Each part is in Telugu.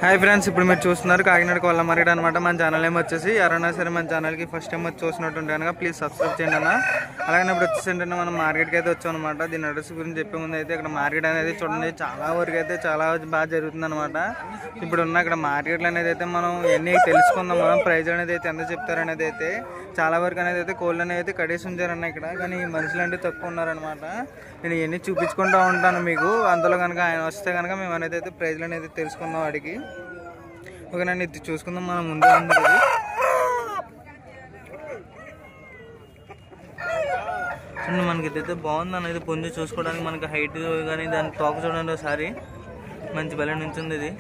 హాయ్ ఫ్రెండ్స్, ఇప్పుడు మీరు చూస్తున్నారు కాకినాడ కోళ్ళ మార్కెట్ అనమాట. మన ఛానల్ ఏమో వచ్చేసి ఎవరైనా సరే మన ఛానల్కి ఫస్ట్ టైం వచ్చి చూసినట్టుంటే కనుక ప్లీజ్ సబ్స్క్రైబ్ చేయండి అన్న. అలాగే ఇప్పుడు వచ్చేసి మనం మార్కెట్కి అయితే వచ్చాం అనమాట. దీని అడ్రస్ గురించి చెప్పే ముందు అయితే ఇక్కడ మార్కెట్ అనేది చూడండి, చాలా వరకు అయితే చాలా బాగా జరుగుతుంది అనమాట. ఇప్పుడు ఉన్న ఇక్కడ మార్కెట్లు అనేది అయితే మనం ఎన్ని తెలుసుకుందాం, మనం ప్రైజ్ అనేది అయితే ఎంత చెప్తారనేది అయితే చాలా వరకు అనేది అయితే కోళ్ళు అనేది అయితే కడేసి ఉంచారన్న ఇక్కడ. కానీ మనుషులు అంటే తక్కువ ఉన్నారనమాట. నేను ఇవన్నీ చూపించుకుంటూ ఉంటాను మీకు. అందులో కనుక ఆయన వస్తే కనుక మేము అనేది అయితే ప్రైజ్లు అనేది తెలుసుకుందాం వాడికి. ఓకేనండి, ఇది చూసుకుందాం మనం ముందు అందరూ. చూడండి, మనకి ఇదైతే బాగుంది అనేది పుంజు చూసుకోవడానికి. మనకి హైట్ కానీ దాని తోక చూడండి ఒకసారి, మంచి బలం నుంచింది ఇది.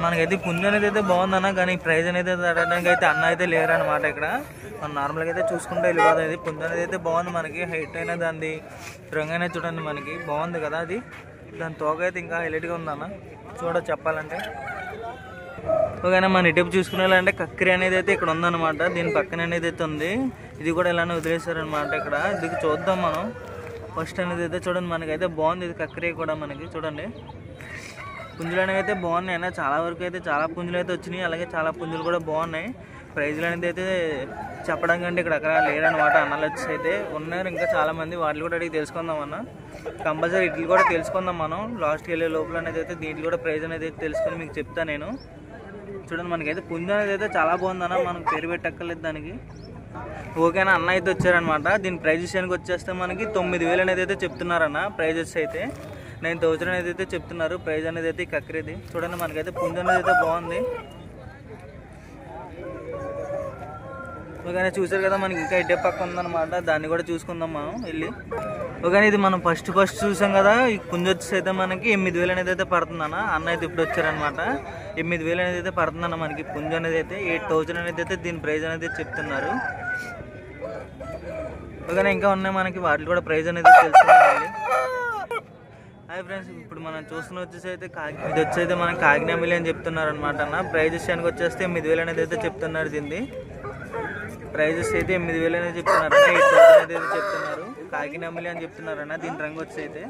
మనకైతే పుంజు అనేది అయితే బాగుందన్న, కానీ ప్రైజ్ అనేది తగ్గడానికి అయితే అన్న అయితే లేరు అనమాట ఇక్కడ. మనం నార్మల్గా అయితే చూసుకుంటే వెళ్ళిపోతుంది. అది పుంజు అనేది అయితే బాగుంది, మనకి హైట్ అయినా దాన్ని రంగు అయినా చూడండి మనకి బాగుంది కదా. అది దాని తోక అయితే ఇంకా హైలైట్గా ఉందన్న చెప్పాలంటే. ఓకేనా, మన ఇటుపు చూసుకునేలాంటే కక్కిరి అనేది అయితే ఇక్కడ ఉందన్నమాట. దీని పక్కన అనేది అయితే ఉంది. ఇది కూడా ఇలానే వదిలేశారనమాట ఇక్కడ. ఇది చూద్దాం మనం ఫస్ట్ అనేది అయితే. చూడండి, మనకైతే బాగుంది ఇది కక్కిరి కూడా. మనకి చూడండి పుంజులు అనేవి అయితే బాగున్నాయి అన్న. చాలా వరకు అయితే చాలా పుంజులు అయితే వచ్చినాయి. అలాగే చాలా పుంజులు కూడా బాగున్నాయి. ప్రైజ్లు అనేది అయితే చెప్పడం కంటే ఇక్కడ అక్కడ లేరనమాట. అన్నలు వచ్చి అయితే ఉన్నారు ఇంకా చాలా మంది. వాటిని కూడా అడిగి తెలుసుకుందాం అన్న. కంపల్సరీ ఇట్లు కూడా తెలుసుకుందాం మనం లాస్ట్కి వెళ్ళే లోపల అనేది అయితే. దీంట్లో కూడా ప్రైజ్ అనేది అయితే తెలుసుకొని మీకు చెప్తాను నేను. చూడండి, మనకైతే పుంజు అనేది అయితే చాలా బాగుందన్న. మనం పేరు పెట్టక్కర్లేదు దానికి. ఓకేనా, అన్న అయితే వచ్చారనమాట. దీని ప్రైజ్ విషయానికి వచ్చేస్తే మనకి 9,000 అనేది అయితే చెప్తున్నారన్న. ప్రైజెస్ అయితే 9,000 అనేది అయితే చెప్తున్నారు. ప్రైజ్ అనేది అయితే కక్కిరిది. చూడండి, మనకైతే పుంజు అనేది అయితే బాగుంది. ఓకేనా, చూసారు కదా, మనకి ఇంకా ఇటే పక్క ఉందన్నమాట. దాన్ని కూడా చూసుకుందాం మనం వెళ్ళి. ఓకేనా, ఇది మనం ఫస్ట్ చూసాం కదా. ఈ పుంజు వచ్చేసి అయితే మనకి 8,000 అనేది అయితే పడుతుందన్న. అన్న అయితే ఇప్పుడు వచ్చారనమాట. 8,000 అనేది అయితే పడుతుందన్న మనకి పుంజు అనేది అయితే. 8,000 అనేది అయితే దీని ప్రైజ్ అనేది చెప్తున్నారు. ఓకేనా, ఇంకా ఉన్నాయి మనకి. వాటిలో కూడా ప్రైజ్ అనేది తెలుసుకుందాం. హాయ్ ఫ్రెండ్స్, ఇప్పుడు మనం చూస్తున్న వచ్చేసి అయితే ఇది వచ్చేది మనకి కాకినామిలి అని చెప్తున్నారు అనమాట అన్న. ప్రైజ్ విషయానికి వచ్చేస్తే 8,000 అనేది అయితే చెప్తున్నారు. దీన్ని ప్రైజెస్ అయితే 8,000 అనేది చెప్తున్నారు. 8,000 అనేది అయితే చెప్తున్నారు. కాకినామిలి అని చెప్తున్నారు అన్న. దీని రంగు వచ్చి అయితే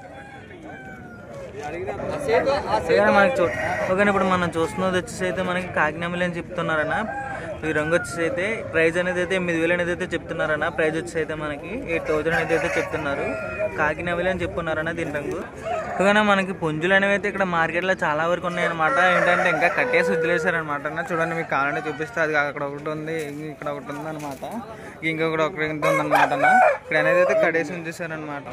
మనకి ఓకేనా, ఇప్పుడు మనం చూస్తున్నది వచ్చేసి అయితే మనకి కాకినామిలి అని చెప్తున్నారన్న. ఈ రంగు వచ్చేసి అయితే ప్రైజ్ అనేది అయితే 8,000 అనేది అయితే చెప్తున్నారన్న. ప్రైజ్ వచ్చేసి అయితే మనకి 8,000 అనేది అయితే చెప్తున్నారు. కాకినామిలి అని చెప్తున్నారన్న దీని రంగు. ఓకేనా, మనకి పుంజులు అనేవి అయితే ఇక్కడ మార్కెట్లో చాలా వరకు ఉన్నాయన్నమాట. ఏంటంటే ఇంకా కట్టేసి వదిలేశారనమాట అన్న. చూడండి, మీకు కావాలంటే చూపిస్తే అది అక్కడ ఒకటి ఉంది, ఇక్కడ ఒకటి ఉంది అనమాట. ఇంకొకటి ఒకటి ఉందన్నమాట అన్న. ఇక్కడ అనేది అయితే కట్టేసి ఉంచేసారనమాట.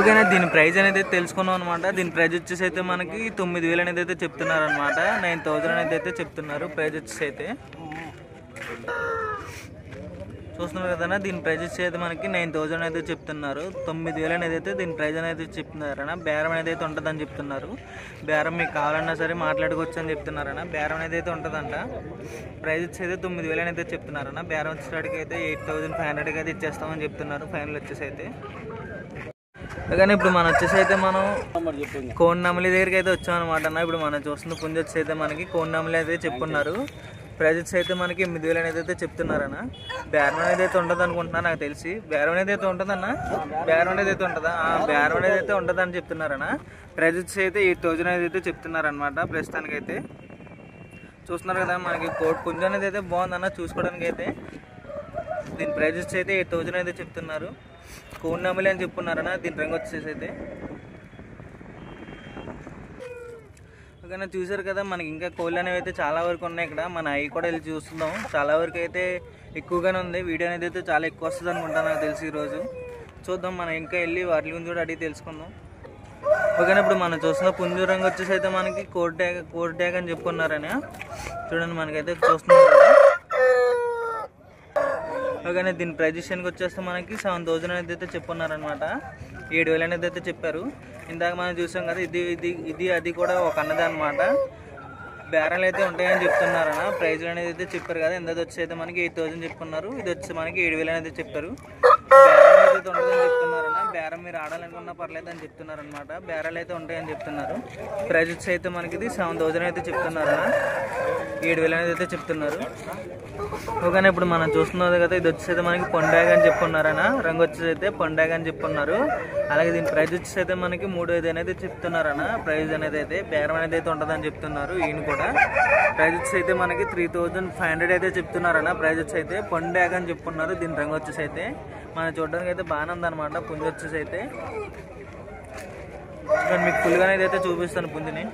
ఓకేనా, దీని ప్రైజ్ అనేది తెలుసుకున్నాం అనమాట. దీని ప్రైజ్ వచ్చేసి అయితే మనకి 9,000 అనేది అయితే చెప్తున్నారు అనమాట. 9,000 అనేది అయితే చెప్తున్నారు ప్రైజ్ వచ్చేసి అయితే. చూస్తున్నారు కదన్నా, దీని ప్రైజ్ వచ్చి అయితే మనకి 9,000 అయితే చెప్తున్నారు. 9,000 అనేది అయితే దీని ప్రైజ్ అనేది చెప్తున్నారన్న. బేరం అనేది అయితే ఉంటుందని చెప్తున్నారు. బేరం మీకు కావాలన్నా సరే మాట్లాడుకోవచ్చు అని చెప్తున్నారన్న. బేరం అనేది అయితే ఉంటుందంట. ప్రైజ్ వచ్చి అయితే 9,000 అనేది చెప్తున్నారన్న. బేరం వచ్చేటికి అయితే 8,500 అయితే ఇచ్చేస్తామని చెప్తున్నారు. ఫైనల్ వచ్చేసి అయితే. కానీ ఇప్పుడు మనం వచ్చేసి అయితే మనం కోడినమిలి దగ్గరికి అయితే వచ్చామన్నమాట అన్న. ఇప్పుడు మనం చూస్తున్న పుంజు వచ్చి అయితే మనకి కోడినమిలి అయితే చెప్పున్నారు. ప్రైజెస్ అయితే మనకి 8,000 అనేది అయితే చెప్తున్నారన్న. బేరం అనేది అయితే ఉంటుంది అనుకుంటున్నా నాకు తెలిసి. బేరం అనేది అయితే ఉంటుందన్న. బేరం అనేది అయితే ఉంటుందా? బేరం అనేది అయితే ఉంటుందని చెప్తున్నారన్న. ప్రైజెస్ అయితే 8,000 అనేది అయితే చెప్తున్నారనమాట ప్రస్తుతానికైతే. చూస్తున్నారు కదా, మనకి పుంజు అనేది అయితే బాగుందన్న చూసుకోవడానికి అయితే. దీని ప్రైజెస్ అయితే 8,000 అయితే చెప్తున్నారు. కోడినమిలి అని చెప్పున్నారన్న. దీని రంగు వచ్చేసి అయితే ఓకేనా, చూసారు కదా, మనకి ఇంకా కోళ్ళు అనేవి అయితే చాలా వరకు ఉన్నాయి ఇక్కడ. మన అవి కూడా వెళ్ళి చూస్తున్నాం. చాలా వరకు అయితే ఎక్కువగానే ఉంది. వీడియో అనేది అయితే చాలా ఎక్కువ వస్తుంది అనుకుంటా నాకు తెలిసి ఈరోజు. చూద్దాం, మనం ఇంకా వెళ్ళి వాటి గురించి కూడా అడిగి తెలుసుకుందాం. ఓకేనా, ఇప్పుడు మనం చూస్తున్న పుంజు రంగు వచ్చేసి అయితే మనకి కోడి ట్యాగ్ అని చెప్పుకున్నారని. చూడండి, మనకైతే చూస్తున్నాం కదా. ఓకేనా, దీని ప్రైజ్ విషయానికి వచ్చేస్తే మనకి 7,000 అనేది అయితే చెప్పున్నారనమాట. 7,000 అనేది అయితే చెప్పారు. ఇందాక మనం చూసాం కదా, ఇది అది కూడా ఒక అన్నది అనమాట. బేరాలు అయితే ఉంటాయని చెప్తున్నారన్న. ప్రైజ్లు అనేది అయితే చెప్పారు కదా. ఇందాక వచ్చి అయితే మనకి 8,000 చెప్పుకున్నారు. ఇది వచ్చి మనకి 7,000 అనేది చెప్పారు. బేరం అయితే ఉంటుందని చెప్తున్నారన్న. బేరం మీరు ఆడాలనుకున్నా పర్లేదు అని చెప్తున్నారు అనమాట. బేరాలు అయితే ఉంటాయని చెప్తున్నారు. ప్రైజెస్ అయితే మనకి ఇది 7,000 అయితే చెప్తున్నారు, 7,000 అనేది అయితే చెప్తున్నారు. ఓకేనా, ఇప్పుడు మనం చూస్తున్నది కదా, ఇది వచ్చేసి మనకి పొండాగ అని చెప్పున్నారనా, రంగు వచ్చేసి అయితే పొండాగ అని చెప్పున్నారు. అలాగే దీని ప్రైజ్ వచ్చేసి అయితే మనకి 3,500 అనేది చెప్తున్నారనా. ప్రైజ్ అనేది అయితే బేరం అనేది అయితే ఉంటుందని చెప్తున్నారు. ఈయన కూడా ప్రైజ్ వచ్చేసి అయితే మనకి 3,500 అయితే చెప్తున్నారనా. ప్రైజ్ వచ్చేసి అయితే పొండాగ అని చెప్పున్నారు. దీని రంగు వచ్చేసి అయితే మనం చూడడానికి అయితే బాగానే ఉందన్నమాట. పుంజు వచ్చేసి అయితే మీకు ఫుల్గా అనేది అయితే చూపిస్తాను పుంజుని.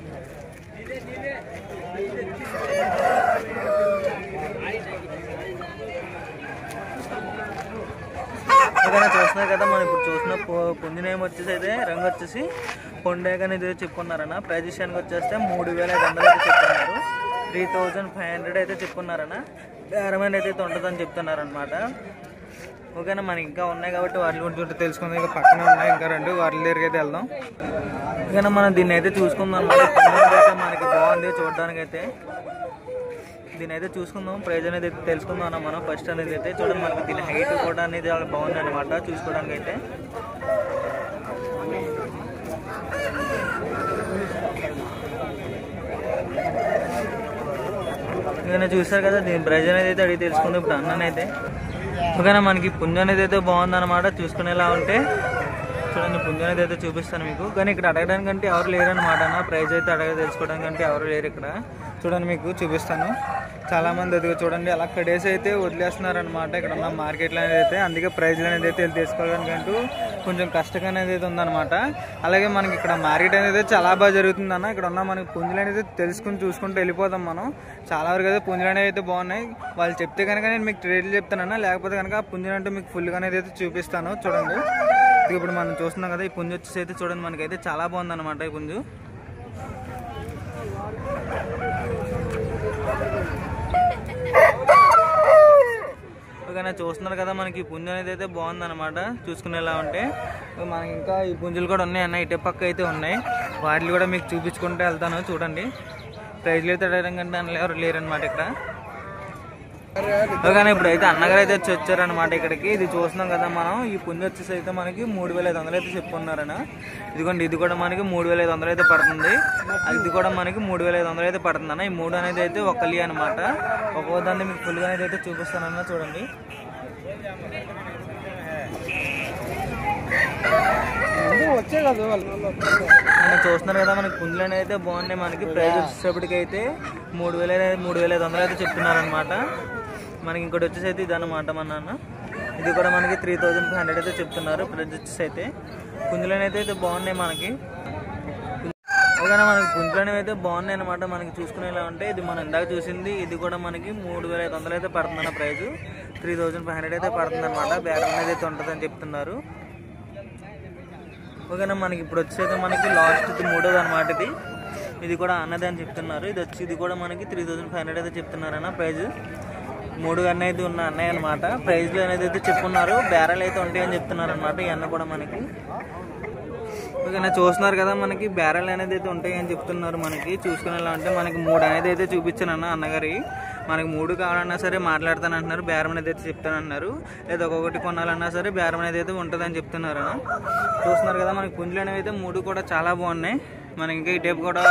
ఓకేనా, చూస్తున్నారు కదా, మనం ఇప్పుడు చూసిన పుంజునేమి వచ్చేసి అయితే రంగు వచ్చేసి పొండాగ అనేది చెప్పుకున్నారన్న. ప్రైజ్ విషయానికి వచ్చేస్తే 3,500 అయితే చెప్తున్నారు. 3,500 అయితే చెప్పుకున్నారన్న. బేరం అనేది అయితే ఉంటుందని చెప్తున్నారనమాట. ఓకేనా, మనకి ఇంకా ఉన్నాయి కాబట్టి వాటి గురించి తెలుసుకుందాం. ఇంకా పక్కనే ఉన్నాయి ఇంకా 2, వాటి దగ్గరికి అయితే వెళ్దాం. ఓకేనా, మనం దీన్ని అయితే చూసుకుందాం అనమాట. మనకి బాగుంది చూడడానికి అయితే. దీని అయితే చూసుకుందాం, ప్రైజ్ అనేది అయితే తెలుసుకుందాం మనం ఫస్ట్ అనేది అయితే. చూడండి, మనకి దీని హైట్ కూడా అనేది బాగుంది అనమాట చూసుకోవడానికి అయితే. ఓకేనా, చూస్తారు కదా, దీని ప్రైజ్ అనేది అయితే అడిగి తెలుసుకుందాం ఇప్పుడు అన్ననైతే. ఓకేనా, మనకి పుంజు అనేది అయితే బాగుందన్నమాట చూసుకునేలా ఉంటే. చూడండి, పుంజు అనేది అయితే చూపిస్తాను మీకు. కానీ ఇక్కడ అడగడానికంటే ఎవరు లేరనమాట. ప్రైజ్ అయితే తెలుసుకోవడానికంటే ఎవరు లేరు ఇక్కడ. చూడండి, మీకు చూపిస్తాను. చాలామంది అది చూడండి అలా కడేసి అయితే వదిలేస్తున్నారనమాట ఇక్కడ ఉన్న మార్కెట్లో అనేది అయితే. అందుకే ప్రైజ్లు అనేది అయితే తెలుసుకోవడానికంటూ కొంచెం కష్టంగా అనేది అయితే ఉందన్నమాట. అలాగే మనకి ఇక్కడ మార్కెట్ అనేది చాలా బాగా జరుగుతుందన్న. ఇక్కడ ఉన్న మనకి పుంజులు అనేది తెలుసుకుని చూసుకుంటూ వెళ్ళిపోతాం మనం. చాలా వరకు అయితే పుంజులు అనేవి అయితే బాగున్నాయి. వాళ్ళు చెప్తే కనుక నేను మీకు ట్రేడ్లు చెప్తానన్నా, లేకపోతే కనుక పుంజులు అంటే మీకు ఫుల్గా అనేది అయితే చూపిస్తాను. చూడండి, ఇప్పుడు మనం చూస్తున్నాం కదా, ఈ పుంజు వచ్చేసి అయితే చూడండి మనకైతే చాలా బాగుందన్నమాట ఈ పుంజు. ఓకేనా, చూస్తున్నారు కదా, మనకి ఈ పుంజు అనేది అయితే బాగుందన్నమాట చూసుకునేలా ఉంటే. మనకి ఇంకా ఈ పుంజులు కూడా ఉన్నాయన్న, ఇటే పక్క అయితే ఉన్నాయి. వాటిని కూడా మీకు చూపించుకుంటూ వెళ్తాను. చూడండి, ప్రైజ్లు అయితే అడగడం కంటే ఎవరు లేరనమాట ఇక్కడ. ఓకేనా, ఇప్పుడైతే అన్నగారు అయితే వచ్చారనమాట ఇక్కడికి. ఇది చూస్తున్నాం కదా మనం, ఈ పుంజు వచ్చేసి అయితే మనకి 3,500 అయితే చెప్పుకున్నారన్న. ఇదిగోండి, ఇది కూడా మనకి 3,500 అయితే పడుతుంది. ఇది కూడా మనకి 3,500 అయితే పడుతుంది అన్న. ఈ 3 అనేది అయితే ఒకలి అనమాట. ఒక్కో దాన్ని మీకు ఫుల్గా అనేది అయితే చూపిస్తానన్న. చూడండి, వచ్చే కదా చూస్తున్నారు కదా, మనకి పుంజులు అనేది అయితే బాగున్నాయి. మనకి ప్రైజ్ వచ్చేటప్పటికైతే 3,500 అయితే చెప్తున్నారనమాట. మనకి ఇంకోటి వచ్చేసి అయితే ఇది అనమాట మన నాన్న. ఇది కూడా మనకి 3,500 అయితే చెప్తున్నారు ప్రైజ్ వచ్చేసి అయితే. పుంజులు అనేది అయితే బాగున్నాయి మనకి. ఓకేనా, మనకి పుంజులు అనేవి అయితే బాగున్నాయి అనమాట మనకి చూసుకునేలా ఉంటే. ఇది మనం ఇందాక చూసింది, ఇది కూడా మనకి 3,500 అయితే పడుతుందన్న. ప్రైజ్ 3,500 అయితే పడుతుంది అనమాట. బేరం అనేది అయితే ఉంటుందని చెప్తున్నారు. ఓకేనా, మనకి ఇప్పుడు వచ్చేది మనకి లాస్ట్ 3వది అనమాట. ఇది కూడా అన్నది అని చెప్తున్నారు. ఇది కూడా మనకి 3,500 అయితే చెప్తున్నారన్న. ప్రైజ్ 3 అనేది ఉన్న అన్నయ్య అనమాట. ప్రైజ్లు అనేది అయితే చెప్పున్నారు. బేరాలు అయితే ఉంటాయి అని చెప్తున్నారు అనమాట ఈ అన్న కూడా మనకి. ఓకేనా, చూస్తున్నారు కదా, మనకి బేరాలు అనేది అయితే ఉంటాయి అని చెప్తున్నారు. మనకి చూసుకునేలా ఉంటే మనకి 3 అనేది అయితే చూపించాను అన్నగారి. మనకి 3 కావాలన్నా సరే మాట్లాడతానంటున్నారు. బేరం అనేది అయితే చెప్తానన్నారు. లేదా ఒక్కొక్కటి కొనాలన్నా సరే బేరం అనేది అయితే ఉంటుందని చెప్తున్నారు. చూస్తున్నారు కదా, మనకి పుంజులు అనేవి అయితే 3 కూడా చాలా బాగున్నాయి. మనకి ఇంకా ఈ టైప్ కూడా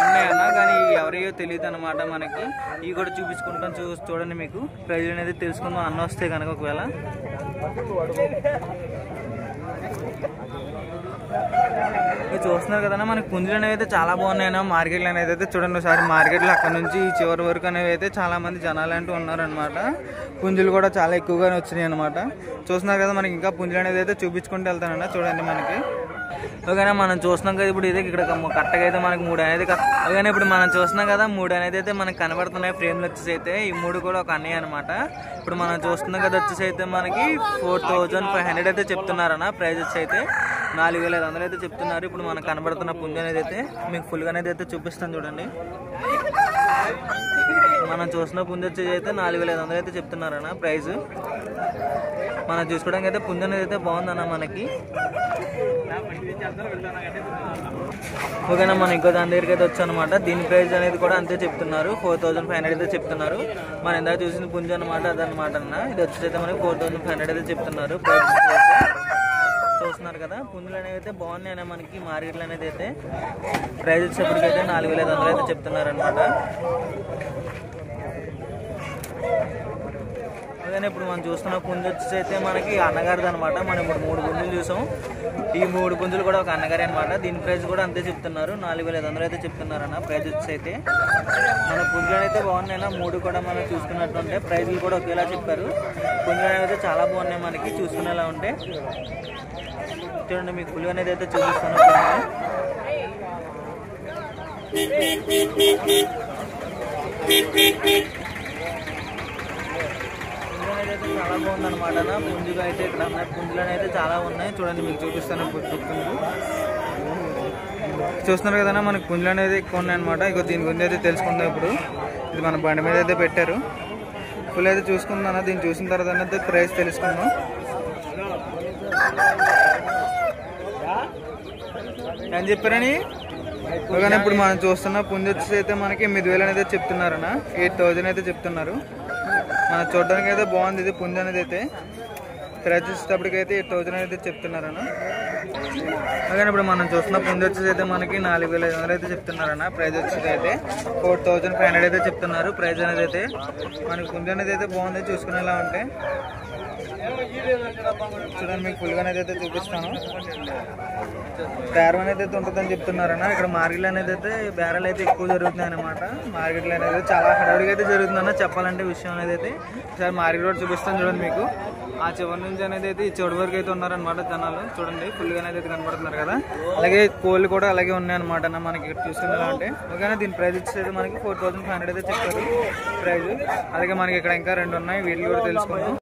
ఉన్నాయన్న, కానీ ఎవరియో తెలియదు అనమాట మనకి. ఇవి కూడా చూపించుకుంటాం. చూడండి, మీకు ప్రైజ్ అనేది తెలుసుకుందాం అన్న వస్తే కనుక ఒకవేళ. చూస్తున్నారు కదన్నా, మనకి పుంజులు అనేవి అయితే చాలా బాగున్నాయన్న మార్కెట్లో అనేది అయితే. చూడండి ఒకసారి, మార్కెట్లో అక్కడ నుంచి ఈ చివరి వరకు అనేవి అయితే చాలా మంది జనాలు అంటూ ఉన్నారనమాట. పుంజులు కూడా చాలా ఎక్కువగానే వచ్చినాయి అనమాట. చూస్తున్నారు కదా, మనకి ఇంకా పుంజులు అనేది అయితే చూపించుకుంటూ వెళ్తానన్న. చూడండి మనకి. ఓకేనా, మనం చూస్తున్నాం కదా, ఇప్పుడు ఇదే ఇక్కడ కట్టగా అయితే మనకి 3 అనేది. ఓకేనా, ఇప్పుడు మనం చూస్తున్నాం కదా, 3 అనేది అయితే మనకి కనబడుతున్నాయి ఫ్రేమ్లు వచ్చేసి అయితే. ఈ 3 కూడా ఒక అన్నయ్య అనమాట. ఇప్పుడు మనం చూస్తున్నాం కదా, వచ్చేసి అయితే మనకి 4,500 అయితే చెప్తున్నారన్న. ప్రైజ్ వచ్చి అయితే 4,500 అయితే చెప్తున్నారు. ఇప్పుడు మనకు కనబడుతున్న పుంజు అనేది అయితే మీకు ఫుల్గా అనేది అయితే చూపిస్తాను. చూడండి, మనం చూసిన పుంజు వచ్చేసి అయితే 4,500 అయితే చెప్తున్నారన్న ప్రైజ్. మనం చూసుకోవడానికి అయితే పుంజు అనేది అయితే బాగుందన్న మనకి. ఓకేనా, మనం ఇంకో దాని దగ్గరికి అయితే వచ్చానమాట. దీని ప్రైజ్ అనేది కూడా అంతే చెప్తున్నారు. 4,500 అయితే చెప్తున్నారు. మనం ఇందాక చూసిన పుంజు అనమాట, అదనమాట అన్న. ఇది వచ్చేసి అయితే మనకి 4,500 అయితే చెప్తున్నారు ప్రైజ్. చూస్తున్నారు కదా, పుంజులు అనేవి అయితే బాగున్నాయి మనకి మార్కెట్లో అనేది అయితే. ప్రైస్ వచ్చేప్పటికైతే 4500 అయితే చెప్తున్నారు అనమాట. అలాగే ఇప్పుడు మనం చూస్తున్న పుంజు వచ్చేసి అయితే మనకి అన్నగారిది అనమాట. మనం ఇప్పుడు 3 పుంజులు చూసాం. ఈ 3 పుంజులు కూడా ఒక అన్నగారి అనమాట. దీని ప్రైస్ కూడా అంతే చెప్తున్నారు, 4500 అయితే చెప్తున్నారన్న ప్రైస్ వచ్చేసి అయితే. మన పుంజులు అయితే బాగున్నాయి, 3 కూడా మనం చూసుకున్నట్టుంటే ప్రైజులు కూడా ఒకేలా చెప్పారు. పుంజులు అనేవి అయితే చాలా బాగున్నాయి మనకి చూసుకునేలా ఉంటే. చూడండి మీకు పులి అనేది అయితే చూపిస్తాను. అయితే చాలా బాగుందన్నమాట. పుంజుగా అయితే ఇక్కడ అన్నట్టు పుంజులు అయితే చాలా ఉన్నాయి. చూడండి మీకు చూపిస్తాను. చూస్తున్నారు కదా, మనకి పుంజులు అనేది ఎక్కువ ఉన్నాయి అనమాట. ఇక దీని గురించి అయితే తెలుసుకుందాం ఇప్పుడు. ఇది మన బండి మీద అయితే పెట్టారు. పులి అయితే చూసుకుందాం. దీన్ని చూసిన తర్వాత అయితే ప్రైస్ తెలుసుకుందాం. ఏం చెప్పారని కానీ ఇప్పుడు మనం చూస్తున్న పుంజు వచ్చేసి అయితే మనకి 8000 అనేది చెప్తున్నారన్న. 8000 అయితే చెప్తున్నారు. మనం చూడడానికి అయితే బాగుంది ఇది పుంజు అనేది అయితే. ప్రైస్ వచ్చేటప్పటికైతే 8000 అయితే చెప్తున్నారన్న. అలాగే ఇప్పుడు మనం చూస్తున్న పుంజు వచ్చేసి అయితే మనకి 4500 అయితే చెప్తున్నారన్న. ప్రైస్ వచ్చేసి అయితే 4500 అయితే చెప్తున్నారు ప్రైస్ అనేది అయితే. మనకి పుంజు అనేది అయితే బాగుంది చూసుకునేలా ఉంటే. చూడండి మీకు పులిగా అనేది అయితే చూపిస్తాను. బేరం అనేది అయితే ఉంటుందని చెప్తున్నారన్న. ఇక్కడ మార్కెట్లో అనేది అయితే బేరాలు అయితే ఎక్కువ జరుగుతున్నాయి అనమాట. మార్కెట్లో అనేది చాలా హడావిడిగా అయితే జరుగుతుందన్న చెప్పాలంటే విషయం అనేది అయితే. ఒకసారి మార్కెట్ కూడా చూపిస్తాను చూడండి మీకు. ఆ చివరి నుంచి అనేది అయితే ఈ చివరి వరకు అయితే ఉన్నారనమాట జనాలు. చూడండి ఫుల్గా అనేది అయితే కనబడుతున్నారు కదా. అలాగే కోళ్ళు కూడా అలాగే ఉన్నాయన్నమాట మనకి ఇక్కడ చూసుకునేలా ఉంటే. ఓకేనా, దీని ప్రైస్ వచ్చేది మనకి 4500 అయితే చెప్పారు ప్రైస్. అలాగే మనకి ఇక్కడ ఇంకా 2 ఉన్నాయి, వీటిని కూడా తెలుసుకుందాం.